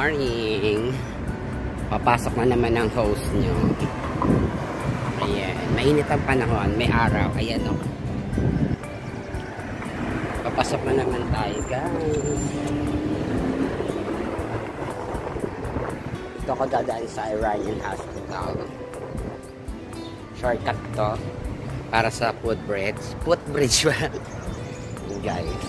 morning. Papasok na naman ang host nyo. Ayan. Mainit ang panahon. May araw. Ayan o. Papasok na naman tayo, guys. Ito ako dadaan sa Iranian Hospital. Shortcut to. Para sa footbridge. Footbridge ba? Guys.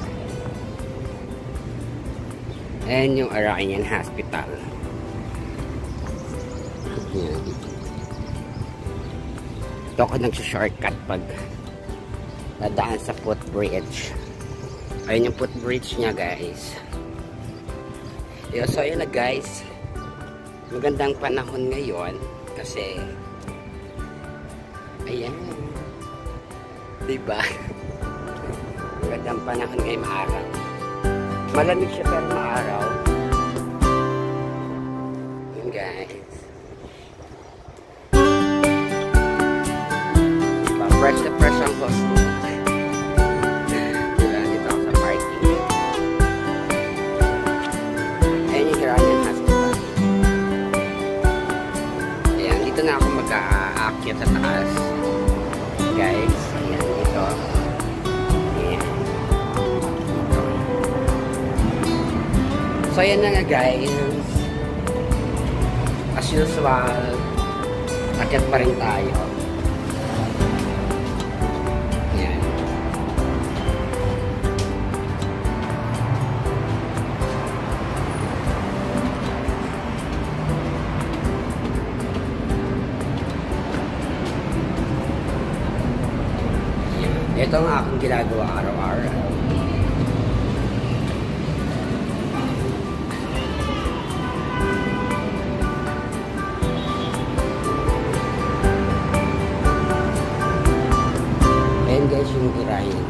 Ayan yung Iranian Hospital. Ayan. Ito ako nag-shortcut pag dadaan sa footbridge. Ayan yung footbridge niya, guys. So ayan na, guys. Magandang panahon ngayon kasi ayan. Diba? Magandang panahon ngayon, maaraw. Malamig siya pero maaraw. Yun, guys. Diba? Fresh na fresh ang host mo. Diba? Dito ako sa parking. Ayan yung Iranian Hospital. Ayan, dito na ako mag-aakyat sa taas. Guys, ayan dito. So ayan na nga, guys. As usual, akyat pa rin tayo. Ayan. Ito ang aking ginagawa araw-araw. Guys, yung Iranian.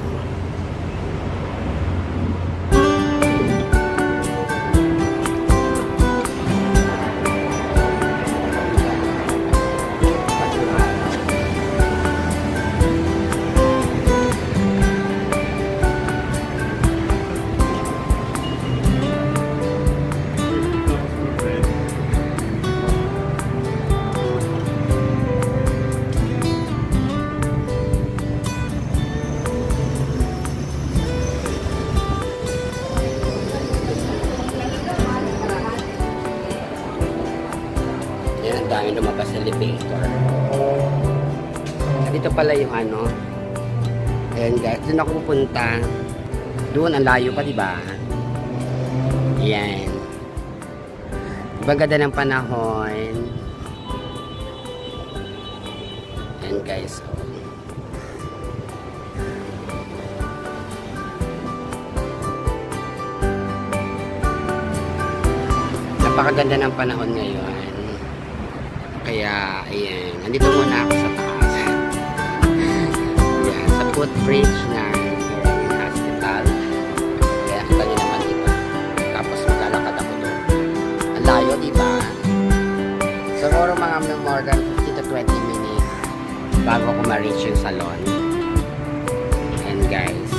Dami lumabas sa elevator. Dito pala yung ano. Ayan, guys, doon ako pupunta. Doon ang layo pa, diba? Ayan. Diba ganda ng panahon? Ayan, guys. Napakaganda ng panahon ngayon. Kaya, ayan. Nandito muna ako sa taas. Ayan, sa footbridge ng Iranian Hospital. Kaya, kita nyo naman, diba? Tapos, maglalakad ako doon. Ang layo, diba? Siguro mga more than 15 to 20 minutes bago ako ma-reach yung salon. And guys.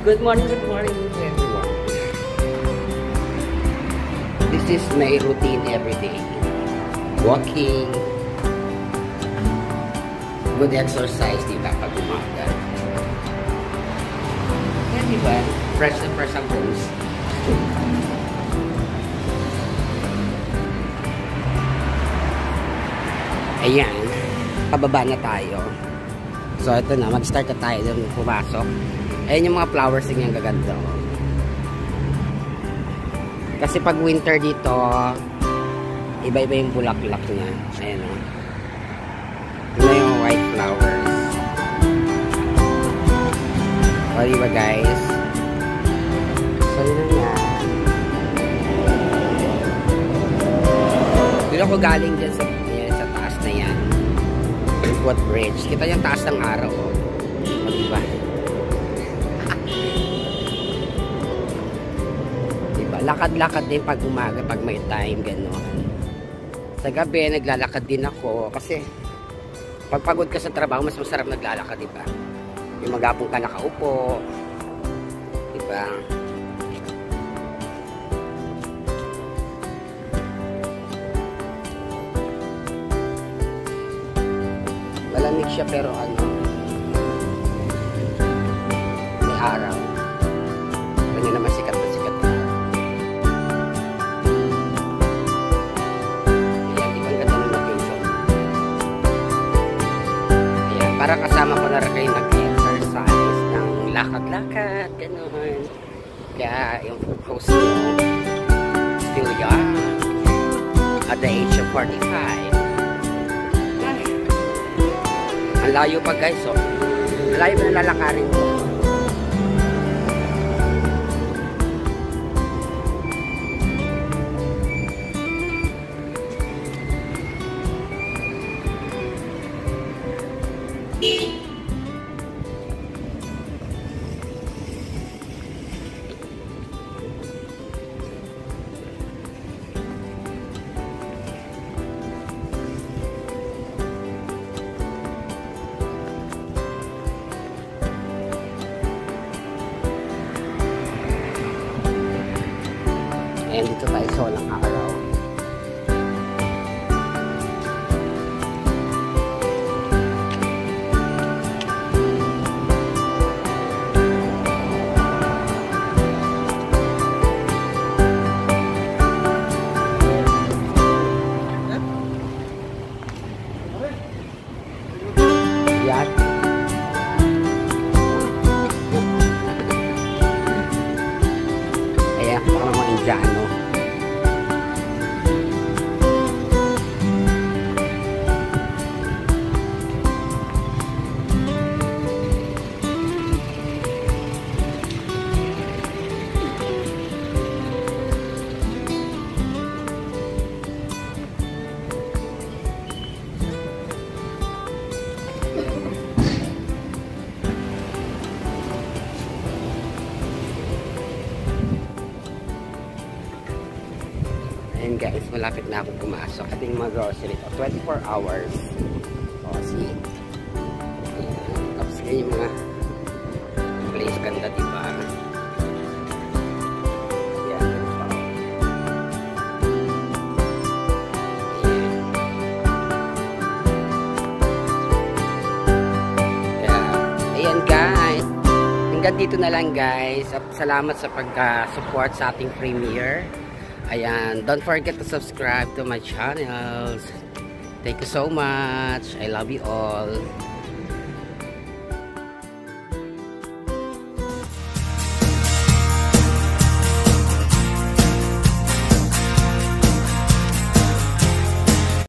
Good morning to everyone. This is my routine every day. Walking. Good exercise, diba? Pag umaga. Yan, diba? Fresh na fresh ang host. Ayan. Pababa na tayo. So, ito na. Mag-start na tayo doon pumasok. Ayan yung mga flowers yung gaganda. Kasi pag winter dito, iba-iba yung bulaklak niya. Ayan o. Ito yung white flowers. O, diba guys? So, yun nga. Doon ako galing dyan sa taas na yan. Yung footbridge. Kita yung taas ng araw. O, diba? Lakad-lakad din pag umaga, pag may time, gano'n. Sa gabi, naglalakad din ako kasi pag pagod ka sa trabaho, mas masarap naglalakad, diba? Yung magapong ka nakaupo. Diba? Malamig siya pero ano, may araw. Ganyan naman sikat na sikat na. Ayan, di ba ang ganda ng location? Ayan, para kasama ko na rin kayo nag-exercise ng lakad-lakad, gano'n. Kaya yung host nyo, still young, at the age of 45. Ang layo pa guys, so ang layo pa na lalakarin ko. Ayan, dito tayo sa walang araw. Yan. Ayan, baka mga Indiano. Ayan guys, malapit na akong pumasok. Ating mga grocery to, 24 hours. O, see? Ayan, tapos ganyan yung mga place ganda, diba? Ayan, ganun pa. Ayan guys, hanggang dito na lang guys. At salamat sa pag-support sa ating premiere. Ayan, don't forget to subscribe to my channels. Thank you so much. I love you all.